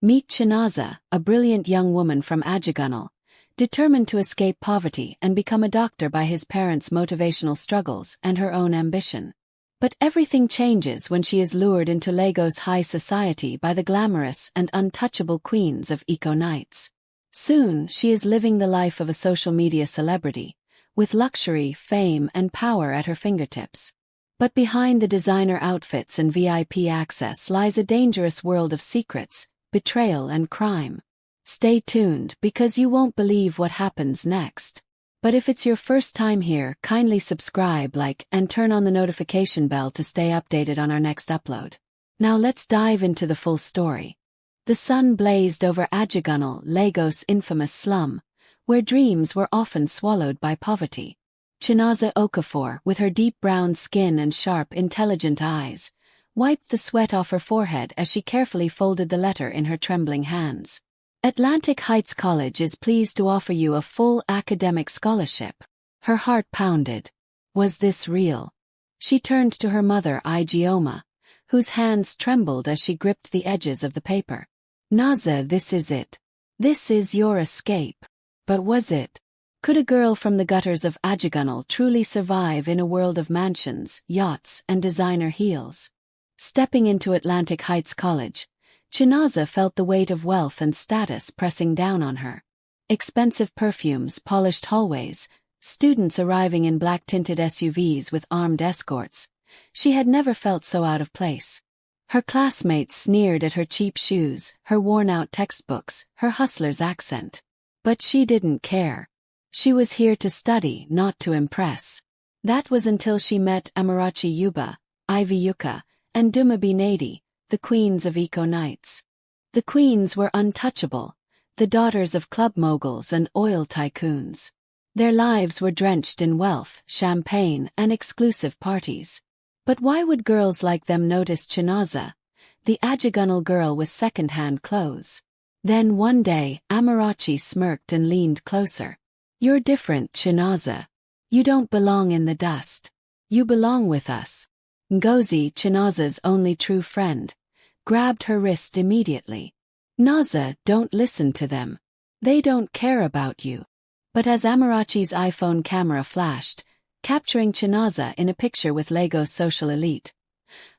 Meet Chinaza, a brilliant young woman from Ajagunal, determined to escape poverty and become a doctor by his parents' motivational struggles and her own ambition. But everything changes when she is lured into Lagos high society by the glamorous and untouchable queens of Eco Nights. Soon, she is living the life of a social media celebrity, with luxury, fame, and power at her fingertips. But behind the designer outfits and VIP access lies a dangerous world of secrets, betrayal, and crime. Stay tuned because you won't believe what happens next. But if it's your first time here, kindly subscribe, like, and turn on the notification bell to stay updated on our next upload. Now let's dive into the full story. The sun blazed over Ajagunal, Lagos' infamous slum, where dreams were often swallowed by poverty. Chinaza Okafor, with her deep brown skin and sharp, intelligent eyes, wiped the sweat off her forehead as she carefully folded the letter in her trembling hands. Atlantic Heights College is pleased to offer you a full academic scholarship. Her heart pounded. Was this real? She turned to her mother Ijeoma, whose hands trembled as she gripped the edges of the paper. Naza, this is it. This is your escape. But was it? Could a girl from the gutters of Ajagunal truly survive in a world of mansions, yachts, and designer heels? Stepping into Atlantic Heights College, Chinaza felt the weight of wealth and status pressing down on her. Expensive perfumes, polished hallways, students arriving in black-tinted SUVs with armed escorts. She had never felt so out of place. Her classmates sneered at her cheap shoes, her worn-out textbooks, her hustler's accent. But she didn't care. She was here to study, not to impress. That was until she met Amarachi Yuba, Ivy Yuka, and Dumabi Nadi, the queens of Eco Nights. The queens were untouchable, the daughters of club moguls and oil tycoons. Their lives were drenched in wealth, champagne, and exclusive parties. But why would girls like them notice Chinaza, the Ajagunal girl with second-hand clothes? Then one day, Amarachi smirked and leaned closer. You're different, Chinaza. You don't belong in the dust. You belong with us. Ngozi, Chinaza's only true friend, grabbed her wrist immediately. Naza, don't listen to them. They don't care about you. But as Amarachi's iPhone camera flashed, capturing Chinaza in a picture with Lagos social elite,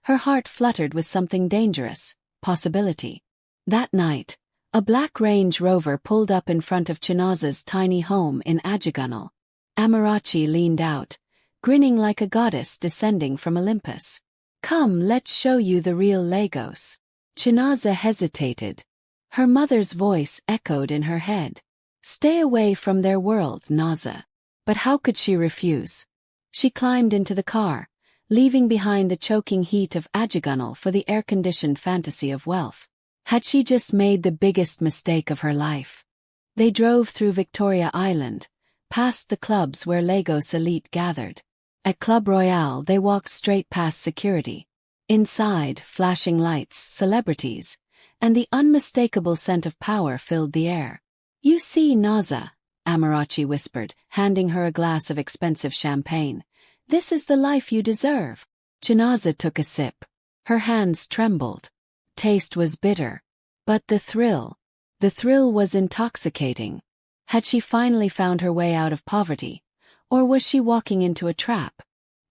her heart fluttered with something dangerous, possibility. That night, a black Range Rover pulled up in front of Chinaza's tiny home in Ajagunal. Amarachi leaned out, grinning like a goddess descending from Olympus. Come, let's show you the real Lagos. Chinaza hesitated. Her mother's voice echoed in her head. Stay away from their world, Naza. But how could she refuse? She climbed into the car, leaving behind the choking heat of Ajagunal for the air-conditioned fantasy of wealth. Had she just made the biggest mistake of her life? They drove through Victoria Island, past the clubs where Lagos elite gathered. At Club Royale, they walked straight past security. Inside, flashing lights, celebrities, and the unmistakable scent of power filled the air. You see, Naza, Amarachi whispered, handing her a glass of expensive champagne. This is the life you deserve. Chinaza took a sip. Her hands trembled. Taste was bitter. But the thrill was intoxicating. Had she finally found her way out of poverty? Or was she walking into a trap?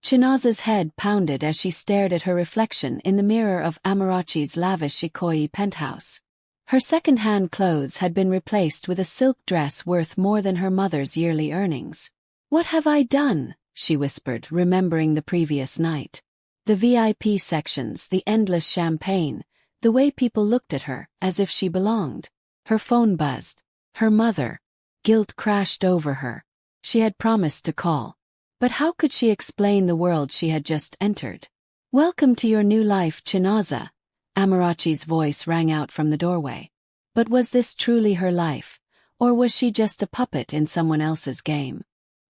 Chinaza's head pounded as she stared at her reflection in the mirror of Amarachi's lavish Ikoyi penthouse. Her second-hand clothes had been replaced with a silk dress worth more than her mother's yearly earnings. What have I done? She whispered, remembering the previous night. The VIP sections, the endless champagne, the way people looked at her, as if she belonged. Her phone buzzed. Her mother. Guilt crashed over her. She had promised to call. But how could she explain the world she had just entered? Welcome to your new life, Chinaza. Amarachi's voice rang out from the doorway. But was this truly her life, or was she just a puppet in someone else's game?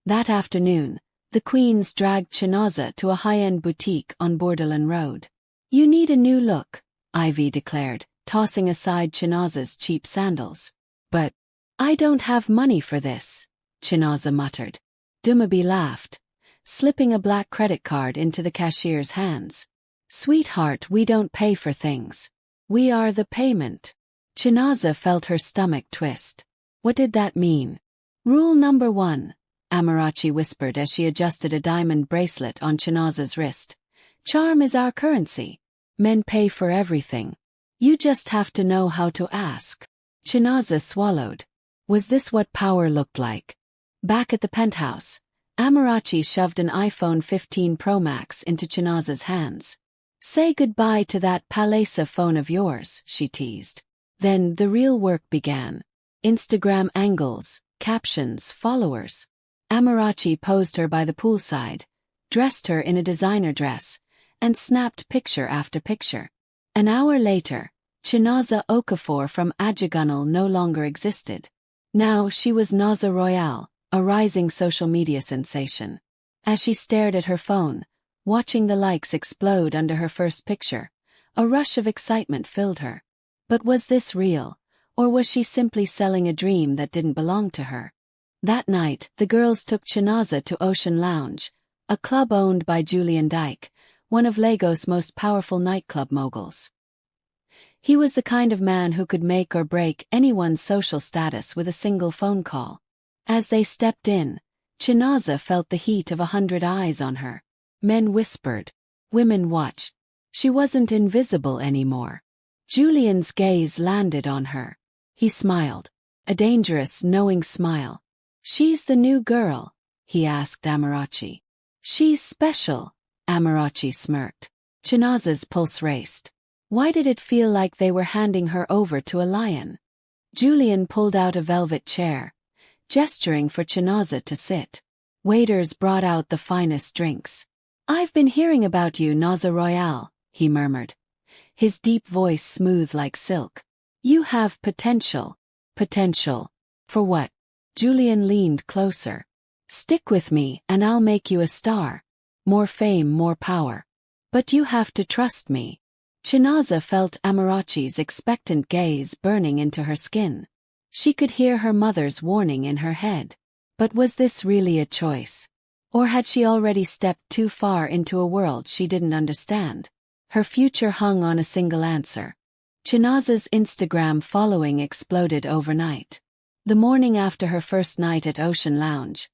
That afternoon, the queens dragged Chinaza to a high-end boutique on Borderland Road. You need a new look, Ivy declared, tossing aside Chinaza's cheap sandals. But I don't have money for this, Chinaza muttered. Dumabi laughed, slipping a black credit card into the cashier's hands. Sweetheart, we don't pay for things. We are the payment. Chinaza felt her stomach twist. What did that mean? Rule number 1, Amarachi whispered as she adjusted a diamond bracelet on Chinaza's wrist. Charm is our currency. Men pay for everything. You just have to know how to ask. Chinaza swallowed. Was this what power looked like? Back at the penthouse, Amarachi shoved an iPhone 15 Pro Max into Chinaza's hands. Say goodbye to that Palesa phone of yours, she teased. Then the real work began. Instagram angles, captions, followers. Amarachi posed her by the poolside, dressed her in a designer dress, and snapped picture after picture. An hour later, Chinaza Okafor from Ajigunal no longer existed. Now she was Naza Royale, a rising social media sensation. As she stared at her phone, watching the likes explode under her first picture, a rush of excitement filled her. But was this real, or was she simply selling a dream that didn't belong to her? That night, the girls took Chinaza to Ocean Lounge, a club owned by Julian, one of Lagos' most powerful nightclub moguls. He was the kind of man who could make or break anyone's social status with a single phone call. As they stepped in, Chinaza felt the heat of 100 eyes on her. Men whispered. Women watched. She wasn't invisible anymore. Julian's gaze landed on her. He smiled. A dangerous, knowing smile. She's the new girl, he asked Amarachi. She's special, Amarachi smirked. Chinaza's pulse raced. Why did it feel like they were handing her over to a lion? Julian pulled out a velvet chair, gesturing for Chinaza to sit. Waiters brought out the finest drinks. I've been hearing about you, Naza Royale, he murmured, his deep voice smooth like silk. You have potential. Potential. For what? Julian leaned closer. Stick with me and I'll make you a star. More fame, more power. But you have to trust me. Chinaza felt Amarachi's expectant gaze burning into her skin. She could hear her mother's warning in her head. But was this really a choice? Or had she already stepped too far into a world she didn't understand? Her future hung on a single answer. Chinaza's Instagram following exploded overnight. The morning after her first night at Ocean Lounge,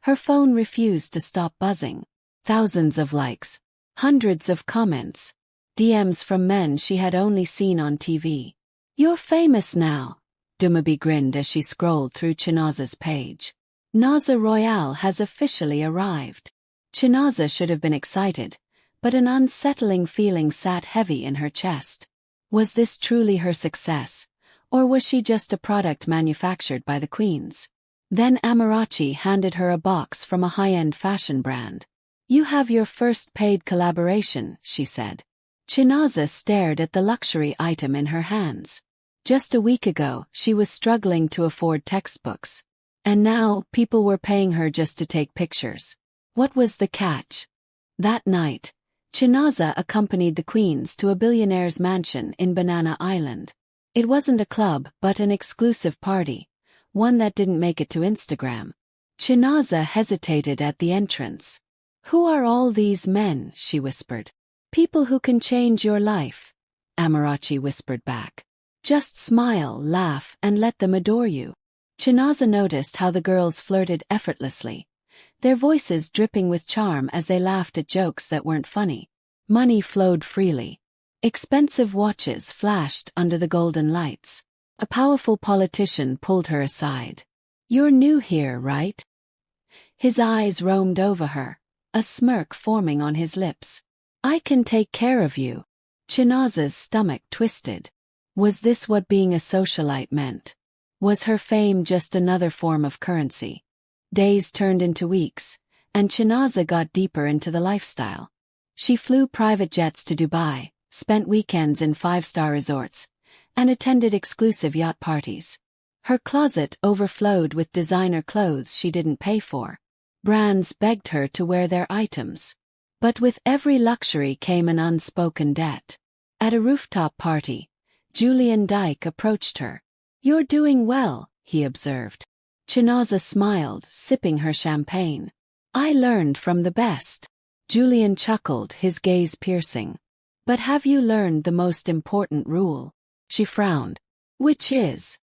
her phone refused to stop buzzing. Thousands of likes, hundreds of comments, DMs from men she had only seen on TV. You're famous now, Dumabi grinned as she scrolled through Chinaza's page. Naza Royale has officially arrived. Chinaza should have been excited, but an unsettling feeling sat heavy in her chest. Was this truly her success, or was she just a product manufactured by the queens? Then Amarachi handed her a box from a high-end fashion brand. You have your first paid collaboration, she said. Chinaza stared at the luxury item in her hands. Just a week ago, she was struggling to afford textbooks. And now, people were paying her just to take pictures. What was the catch? That night, Chinaza accompanied the queens to a billionaire's mansion in Banana Island. It wasn't a club, but an exclusive party, one that didn't make it to Instagram. Chinaza hesitated at the entrance. Who are all these men? She whispered. People who can change your life, Amarachi whispered back. Just smile, laugh, and let them adore you. Chinaza noticed how the girls flirted effortlessly, their voices dripping with charm as they laughed at jokes that weren't funny. Money flowed freely. Expensive watches flashed under the golden lights. A powerful politician pulled her aside. You're new here, right? His eyes roamed over her, a smirk forming on his lips. I can take care of you. Chinaza's stomach twisted. Was this what being a socialite meant? Was her fame just another form of currency? Days turned into weeks, and Chinaza got deeper into the lifestyle. She flew private jets to Dubai, spent weekends in 5-star resorts, and attended exclusive yacht parties. Her closet overflowed with designer clothes she didn't pay for. Brands begged her to wear their items. But with every luxury came an unspoken debt. At a rooftop party, Julian approached her. You're doing well, he observed. Chinaza smiled, sipping her champagne. I learned from the best. Julian chuckled, his gaze piercing. But have you learned the most important rule? She frowned. Which is?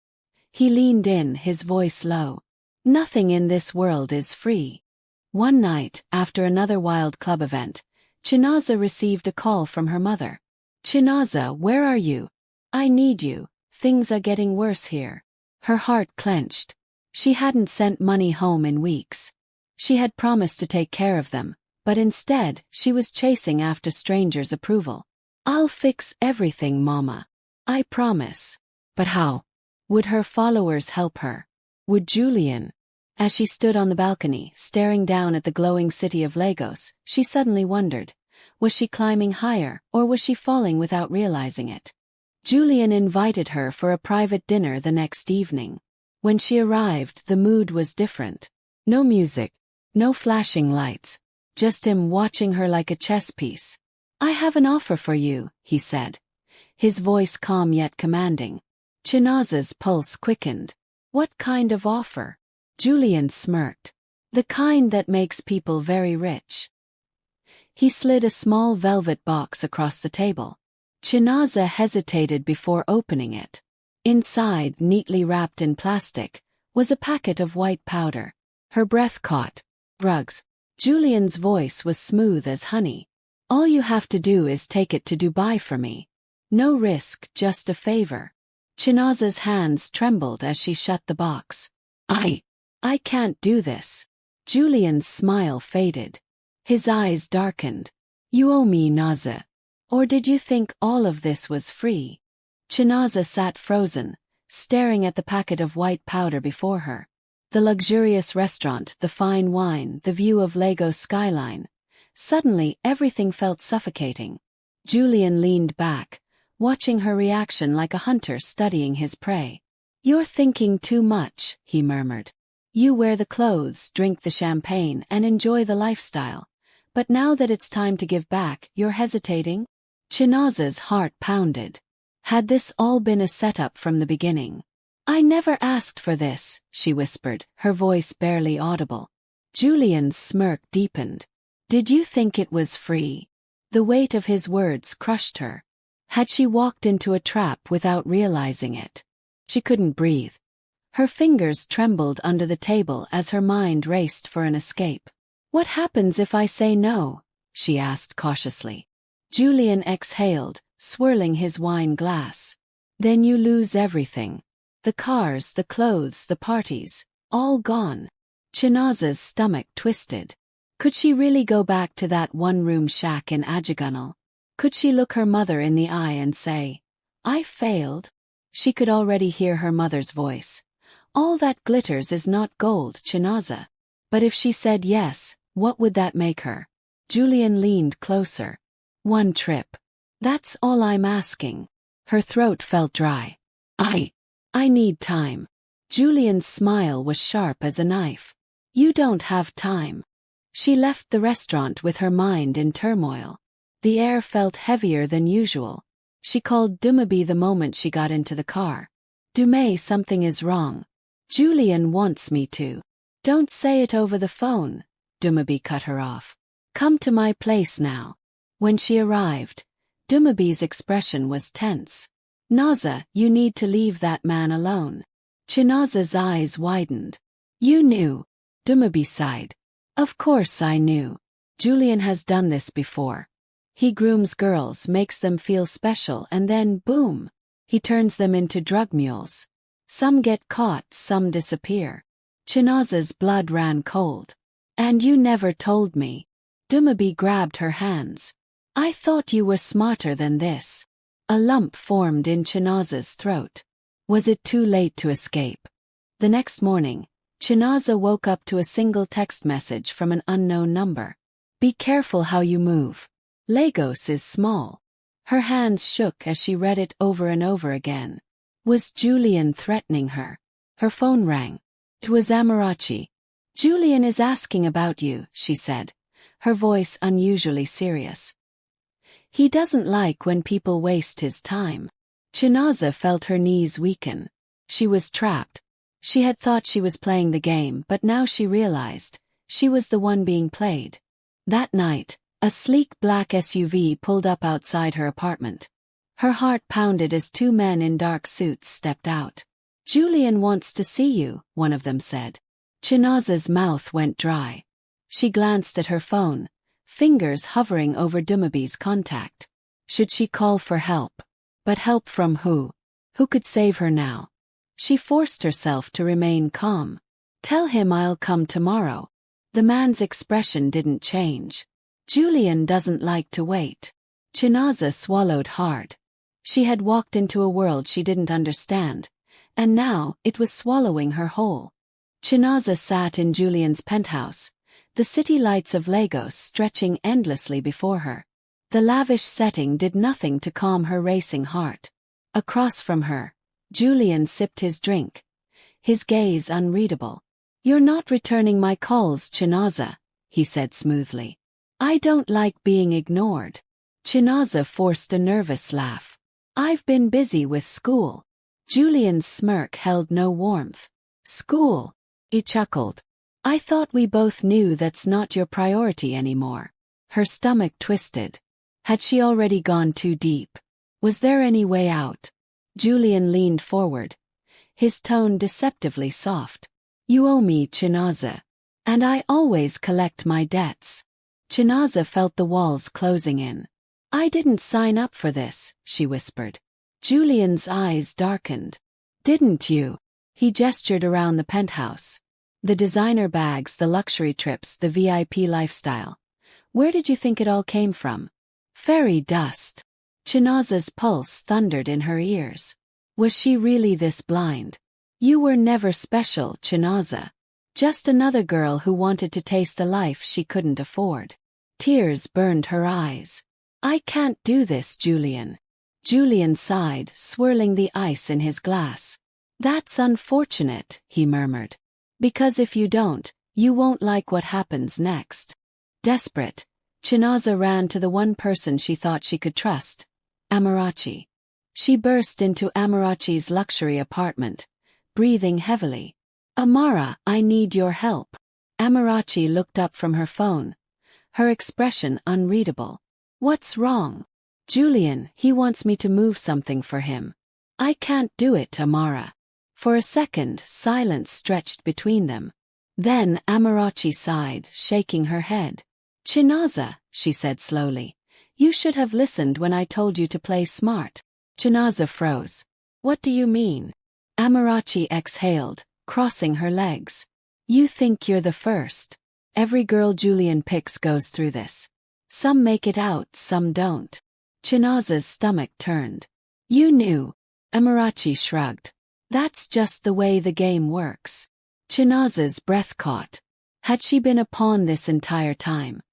He leaned in, his voice low. Nothing in this world is free. One night, after another wild club event, Chinaza received a call from her mother. Chinaza, where are you? I need you. Things are getting worse here. Her heart clenched. She hadn't sent money home in weeks. She had promised to take care of them, but instead, she was chasing after strangers' approval. I'll fix everything, Mama. I promise. But how? Would her followers help her? Would Julian? As she stood on the balcony, staring down at the glowing city of Lagos, she suddenly wondered, was she climbing higher, or was she falling without realizing it? Julian invited her for a private dinner the next evening. When she arrived, the mood was different. No music, no flashing lights, just him watching her like a chess piece. I have an offer for you, he said, his voice calm yet commanding. Chinaza's pulse quickened. What kind of offer? Julian smirked. The kind that makes people very rich. He slid a small velvet box across the table. Chinaza hesitated before opening it. Inside, neatly wrapped in plastic, was a packet of white powder. Her breath caught. Drugs. Julian's voice was smooth as honey. All you have to do is take it to Dubai for me. No risk, just a favor. Chinaza's hands trembled as she shut the box. I can't do this. Julian's smile faded. His eyes darkened. You owe me, Naza. Or did you think all of this was free? Chinaza sat frozen, staring at the packet of white powder before her. The luxurious restaurant, the fine wine, the view of Lagos skyline. Suddenly, everything felt suffocating. Julian leaned back, watching her reaction like a hunter studying his prey. You're thinking too much, he murmured. You wear the clothes, drink the champagne, and enjoy the lifestyle. But now that it's time to give back, you're hesitating? Chinaza's heart pounded. Had this all been a setup from the beginning? I never asked for this, she whispered, her voice barely audible. Julian's smirk deepened. Did you think it was free? The weight of his words crushed her. Had she walked into a trap without realizing it? She couldn't breathe. Her fingers trembled under the table as her mind raced for an escape. What happens if I say no? She asked cautiously. Julian exhaled, swirling his wine glass. Then you lose everything. The cars, the clothes, the parties, all gone. Chinaza's stomach twisted. Could she really go back to that one-room shack in Ajigunle? Could she look her mother in the eye and say, I failed? She could already hear her mother's voice. All that glitters is not gold, Chinaza. But if she said yes, what would that make her? Julian leaned closer. One trip. That's all I'm asking. Her throat felt dry. I need time. Julian's smile was sharp as a knife. You don't have time. She left the restaurant with her mind in turmoil. The air felt heavier than usual. She called Dumabi the moment she got into the car. Dumay, something is wrong. Julian wants me to. Don't say it over the phone. Dumabi cut her off. Come to my place now. When she arrived, Dumabi's expression was tense. Naza, you need to leave that man alone. Chinaza's eyes widened. You knew. Dumabi sighed. Of course I knew. Julian has done this before. He grooms girls, makes them feel special, and then, boom, he turns them into drug mules. Some get caught, some disappear. Chinaza's blood ran cold. And you never told me. Dumabi grabbed her hands. I thought you were smarter than this. A lump formed in Chinaza's throat. Was it too late to escape? The next morning, Chinaza woke up to a single text message from an unknown number. Be careful how you move. Lagos is small. Her hands shook as she read it over and over again. Was Julian threatening her? Her phone rang. It was Amarachi. Julian is asking about you, she said, her voice unusually serious. He doesn't like when people waste his time. Chinaza felt her knees weaken. She was trapped. She had thought she was playing the game, but now she realized she was the one being played. That night, a sleek black SUV pulled up outside her apartment. Her heart pounded as two men in dark suits stepped out. "Julian wants to see you," one of them said. Chinaza's mouth went dry. She glanced at her phone, fingers hovering over Dumabe's contact. Should she call for help? But help from who? Who could save her now? She forced herself to remain calm. "Tell him I'll come tomorrow." The man's expression didn't change. "Julian doesn't like to wait." Chinaza swallowed hard. She had walked into a world she didn't understand, and now it was swallowing her whole. Chinaza sat in Julian's penthouse, the city lights of Lagos stretching endlessly before her. The lavish setting did nothing to calm her racing heart. Across from her, Julian sipped his drink, his gaze unreadable. "You're not returning my calls, Chinaza," he said smoothly. "I don't like being ignored." Chinaza forced a nervous laugh. "I've been busy with school." Julian's smirk held no warmth. "School?" He chuckled. "I thought we both knew that's not your priority anymore." Her stomach twisted. Had she already gone too deep? Was there any way out? Julian leaned forward, his tone deceptively soft. "You owe me, Chinaza. And I always collect my debts." Chinaza felt the walls closing in. "I didn't sign up for this," she whispered. Julian's eyes darkened. "Didn't you?" He gestured around the penthouse. The designer bags, the luxury trips, the VIP lifestyle. "Where did you think it all came from?" "Fairy dust." Chinaza's pulse thundered in her ears. Was she really this blind? "You were never special, Chinaza. Just another girl who wanted to taste a life she couldn't afford." Tears burned her eyes. "I can't do this, Julian." Julian sighed, swirling the ice in his glass. "That's unfortunate," he murmured. "Because if you don't, you won't like what happens next." Desperate, Chinaza ran to the one person she thought she could trust, Amarachi. She burst into Amarachi's luxury apartment, breathing heavily. "Amara, I need your help." Amarachi looked up from her phone, her expression unreadable. "What's wrong?" "Julian, he wants me to move something for him." "I can't do it, Amara." For a second, silence stretched between them. Then Amarachi sighed, shaking her head. "Chinaza," she said slowly, "you should have listened when I told you to play smart." Chinaza froze. "What do you mean?" Amarachi exhaled, crossing her legs. "You think you're the first. Every girl Julian picks goes through this. Some make it out, some don't." Chinaza's stomach turned. "You knew." Amarachi shrugged. "That's just the way the game works." Chinaza's breath caught. Had she been a pawn this entire time?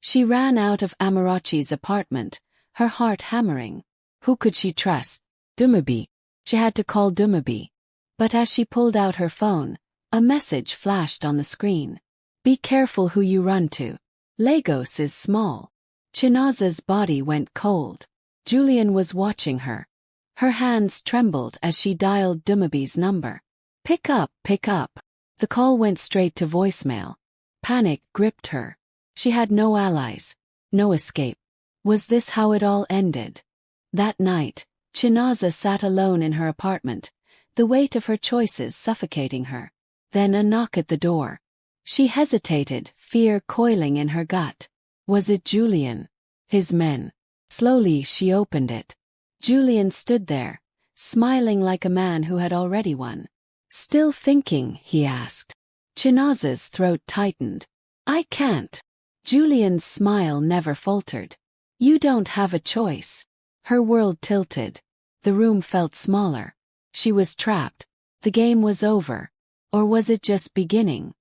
She ran out of Amarachi's apartment, her heart hammering. Who could she trust? Dumabe. She had to call Dumabe. But as she pulled out her phone, a message flashed on the screen. "Be careful who you run to. Lagos is small." Chinaza's body went cold. Julian was watching her. Her hands trembled as she dialed Dumabe's number. Pick up, pick up." The call went straight to voicemail. Panic gripped her. She had no allies, no escape. Was this how it all ended? That night, Chinaza sat alone in her apartment, the weight of her choices suffocating her. Then a knock at the door. She hesitated, fear coiling in her gut. Was it Julian? His men? Slowly she opened it. Julian stood there, smiling like a man who had already won. "Still thinking?" he asked. Chinaza's throat tightened. "I can't." Julian's smile never faltered. "You don't have a choice." Her world tilted. The room felt smaller. She was trapped. The game was over. Or was it just beginning?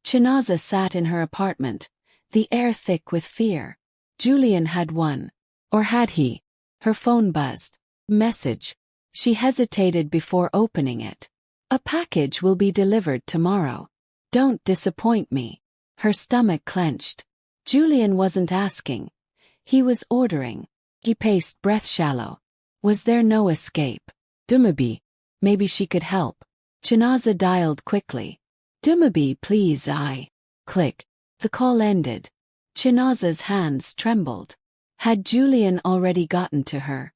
Chinaza sat in her apartment, the air thick with fear. Julian had won. Or had he? Her phone buzzed. Message. She hesitated before opening it. "A package will be delivered tomorrow. Don't disappoint me." Her stomach clenched. Julian wasn't asking. He was ordering. He paced, breath shallow. Was there no escape? Dumabe. Maybe she could help. Chinaza dialed quickly. "Dumabe, please, I." Click. The call ended. Chinaza's hands trembled. Had Julian already gotten to her?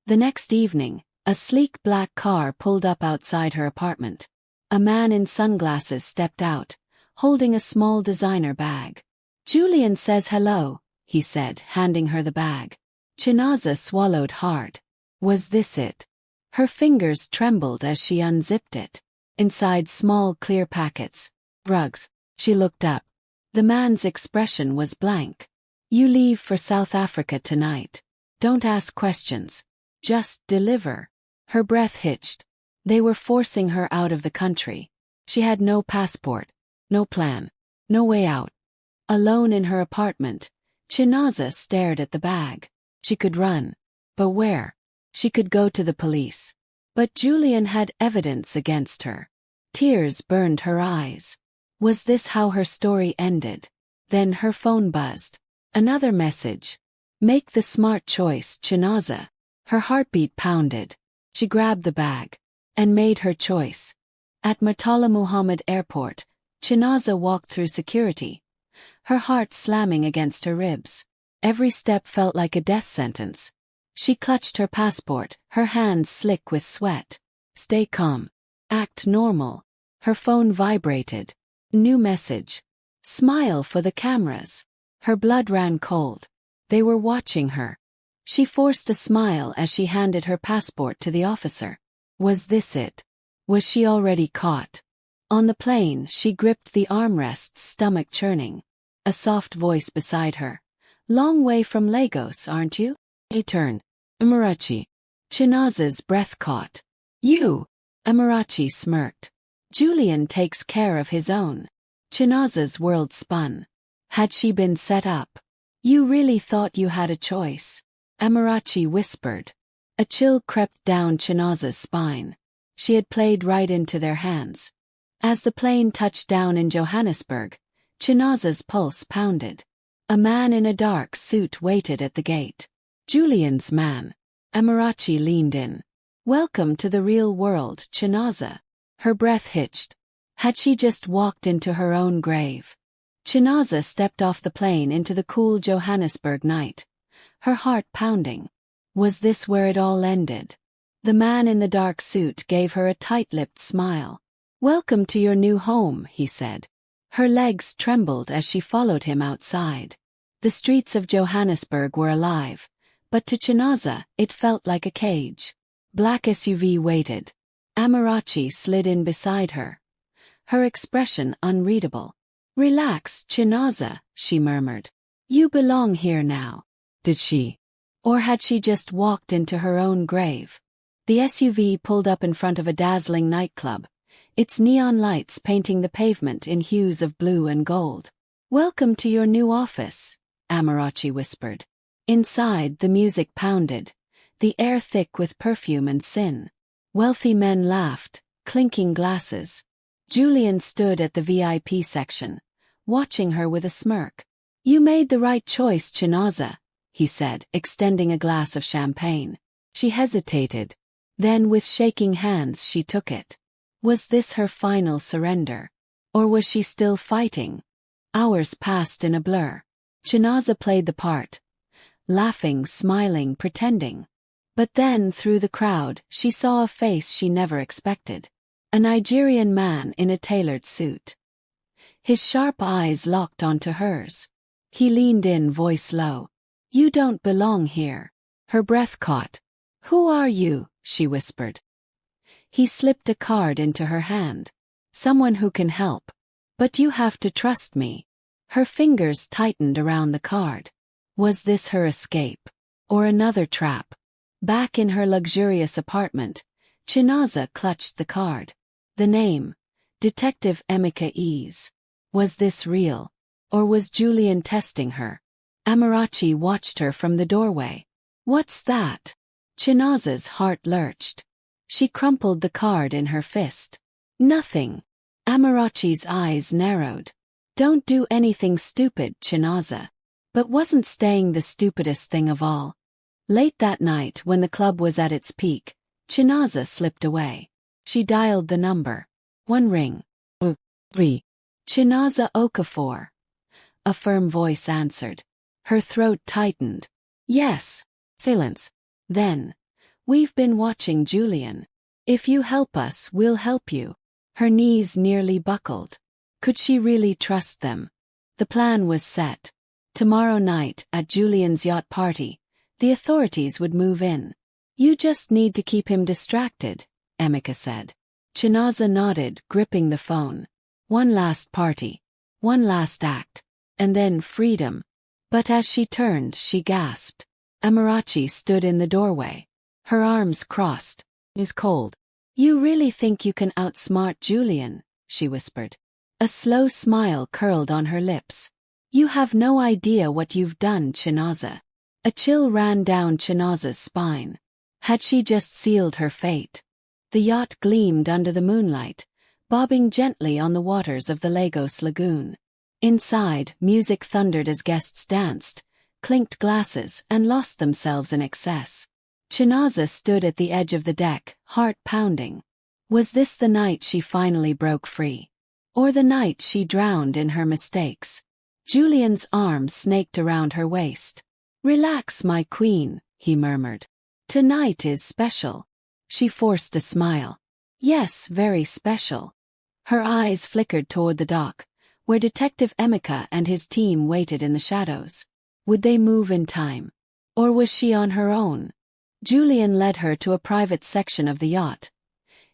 The next evening, a sleek black car pulled up outside her apartment. A man in sunglasses stepped out, holding a small designer bag. "Julian says hello," he said, handing her the bag. Chinaza swallowed hard. Was this it? Her fingers trembled as she unzipped it. Inside small clear packets. Rugs. She looked up. The man's expression was blank. "You leave for South Africa tonight. Don't ask questions. Just deliver." Her breath hitched. They were forcing her out of the country. She had no passport, no plan, no way out. Alone in her apartment, Chinaza stared at the bag. She could run. But where? She could go to the police. But Julian had evidence against her. Tears burned her eyes. Was this how her story ended? Then her phone buzzed. Another message. "Make the smart choice, Chinaza." Her heartbeat pounded. She grabbed the bag and made her choice. At Murtala Muhammad Airport, Chinaza walked through security, her heart slamming against her ribs. Every step felt like a death sentence. She clutched her passport, her hands slick with sweat. "Stay calm. Act normal." Her phone vibrated. New message. "Smile for the cameras." Her blood ran cold. They were watching her. She forced a smile as she handed her passport to the officer. Was this it? Was she already caught? On the plane, she gripped the armrests, stomach churning. A soft voice beside her. "Long way from Lagos, aren't you?" He turned. "Amarachi." Chinaza's breath caught. "You!" Amarachi smirked. "Julian takes care of his own." Chinaza's world spun. Had she been set up? "You really thought you had a choice?" Amarachi whispered. A chill crept down Chinaza's spine. She had played right into their hands. As the plane touched down in Johannesburg, Chinaza's pulse pounded. A man in a dark suit waited at the gate. Julian's man. Amarachi leaned in. "Welcome to the real world, Chinaza." Her breath hitched. Had she just walked into her own grave? Chinaza stepped off the plane into the cool Johannesburg night, her heart pounding. Was this where it all ended? The man in the dark suit gave her a tight-lipped smile. "Welcome to your new home," he said. Her legs trembled as she followed him outside. The streets of Johannesburg were alive, but to Chinaza, it felt like a cage. Black SUV waited. Amarachi slid in beside her. Her expression unreadable. "Relax, Chinaza," she murmured. "You belong here now." Did she? Or had she just walked into her own grave? The SUV pulled up in front of a dazzling nightclub, its neon lights painting the pavement in hues of blue and gold. "Welcome to your new office," Amarachi whispered. Inside, the music pounded, the air thick with perfume and sin. Wealthy men laughed, clinking glasses. Julian stood at the VIP section, watching her with a smirk. "You made the right choice, Chinaza," he said, extending a glass of champagne. She hesitated. Then with shaking hands she took it. Was this her final surrender? Or was she still fighting? Hours passed in a blur. Chinaza played the part, laughing, smiling, pretending. But then, through the crowd, she saw a face she never expected. A Nigerian man in a tailored suit. His sharp eyes locked onto hers. He leaned in, voice low. "You don't belong here." Her breath caught. "Who are you?" she whispered. He slipped a card into her hand. "Someone who can help. But you have to trust me." Her fingers tightened around the card. Was this her escape? Or another trap? Back in her luxurious apartment, Chinaza clutched the card. The name, Detective Emeka Ease. Was this real? Or was Julian testing her? Amarachi watched her from the doorway. "What's that?" Chinaza's heart lurched. She crumpled the card in her fist. "Nothing." Amarachi's eyes narrowed. "Don't do anything stupid, Chinaza." But wasn't staying the stupidest thing of all? Late that night, when the club was at its peak, Chinaza slipped away. She dialed the number. One ring. Three. "Chinaza Okafor." A firm voice answered. Her throat tightened. "Yes." Silence. Then, We've been watching Julian. If you help us, we'll help you. Her knees nearly buckled. Could she really trust them? The plan was set. Tomorrow night, at Julian's yacht party, the authorities would move in. You just need to keep him distracted, Emeka said. Chinaza nodded, gripping the phone. One last party. One last act. And then freedom. But as she turned, she gasped. Amarachi stood in the doorway. Her arms crossed. It's cold. You really think you can outsmart Julian? She whispered. A slow smile curled on her lips. You have no idea what you've done, Chinaza. A chill ran down Chinaza's spine. Had she just sealed her fate? The yacht gleamed under the moonlight, bobbing gently on the waters of the Lagos lagoon. Inside, music thundered as guests danced, clinked glasses, and lost themselves in excess. Chinaza stood at the edge of the deck, heart pounding. Was this the night she finally broke free? Or the night she drowned in her mistakes? Julian's arm snaked around her waist. Relax, my queen, he murmured. Tonight is special. She forced a smile. Yes, very special. Her eyes flickered toward the dock, where Detective Emeka and his team waited in the shadows. Would they move in time? Or was she on her own? Julian led her to a private section of the yacht,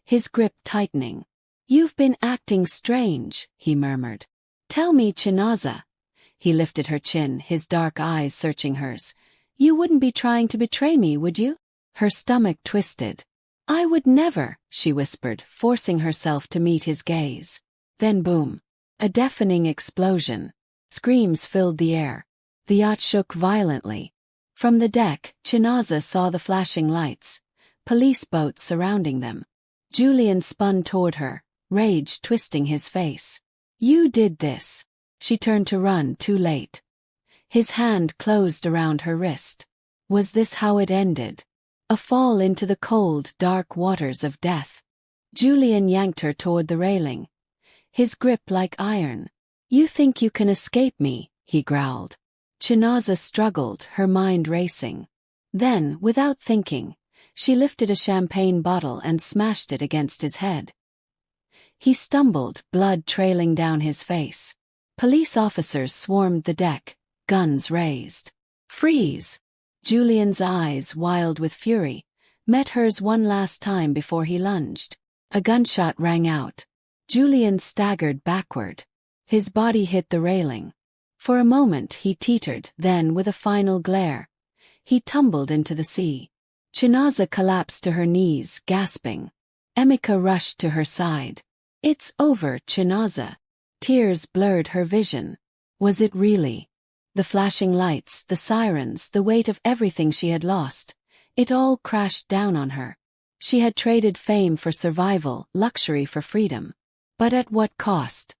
his grip tightening. You've been acting strange, he murmured. Tell me, Chinaza. He lifted her chin, his dark eyes searching hers. You wouldn't be trying to betray me, would you? Her stomach twisted. I would never, she whispered, forcing herself to meet his gaze. Then boom. A deafening explosion. Screams filled the air. The yacht shook violently. From the deck, Chinaza saw the flashing lights, police boats surrounding them. Julian spun toward her, rage twisting his face. You did this. She turned to run, too late. His hand closed around her wrist. Was this how it ended? A fall into the cold, dark waters of death. Julian yanked her toward the railing, his grip like iron. You think you can escape me, he growled. Chinaza struggled, her mind racing. Then, without thinking, she lifted a champagne bottle and smashed it against his head. He stumbled, blood trailing down his face. Police officers swarmed the deck, guns raised. Freeze! Julian's eyes, wild with fury, met hers one last time before he lunged. A gunshot rang out. Julian staggered backward. His body hit the railing. For a moment he teetered, then with a final glare, he tumbled into the sea. Chinaza collapsed to her knees, gasping. Emeka rushed to her side. It's over, Chinaza. Tears blurred her vision. Was it really? The flashing lights, the sirens, the weight of everything she had lost, it all crashed down on her. She had traded fame for survival, luxury for freedom. But at what cost?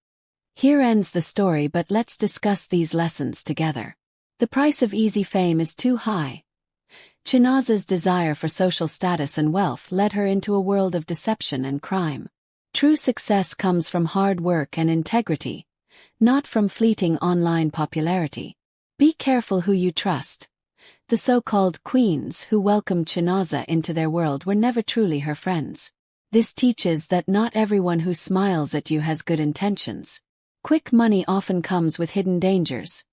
Here ends the story, but let's discuss these lessons together. The price of easy fame is too high. Chinaza's desire for social status and wealth led her into a world of deception and crime. True success comes from hard work and integrity, not from fleeting online popularity. Be careful who you trust. The so-called queens who welcomed Chinaza into their world were never truly her friends. This teaches that not everyone who smiles at you has good intentions. Quick money often comes with hidden dangers.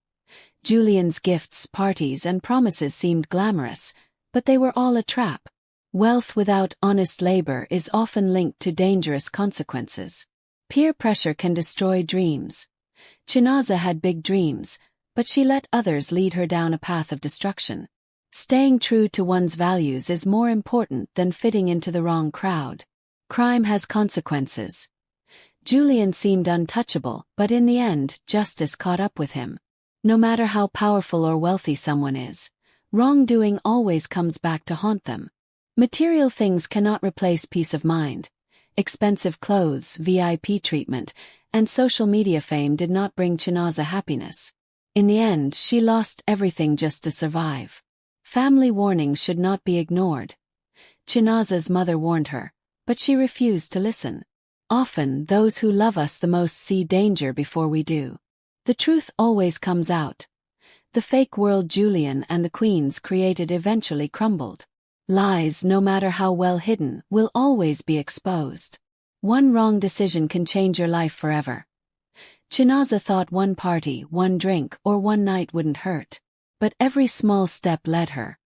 Julian's gifts, parties, and promises seemed glamorous, but they were all a trap. Wealth without honest labor is often linked to dangerous consequences. Peer pressure can destroy dreams. Chinaza had big dreams, but she let others lead her down a path of destruction. Staying true to one's values is more important than fitting into the wrong crowd. Crime has consequences. Julian seemed untouchable, but in the end, justice caught up with him. No matter how powerful or wealthy someone is, wrongdoing always comes back to haunt them. Material things cannot replace peace of mind. Expensive clothes, VIP treatment, and social media fame did not bring Chinaza happiness. In the end, she lost everything just to survive. Family warnings should not be ignored. Chinaza's mother warned her, but she refused to listen. Often, those who love us the most see danger before we do. The truth always comes out. The fake world Julian and the queens created eventually crumbled. Lies, no matter how well hidden, will always be exposed. One wrong decision can change your life forever. Chinaza thought one party, one drink, or one night wouldn't hurt. But every small step led her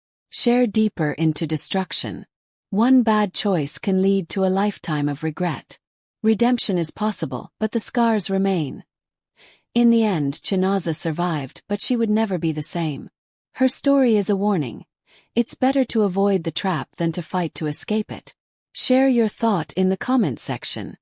deeper into destruction. One bad choice can lead to a lifetime of regret. Redemption is possible, but the scars remain. In the end, Chinaza survived, but she would never be the same. Her story is a warning. It's better to avoid the trap than to fight to escape it. Share your thought in the comment section.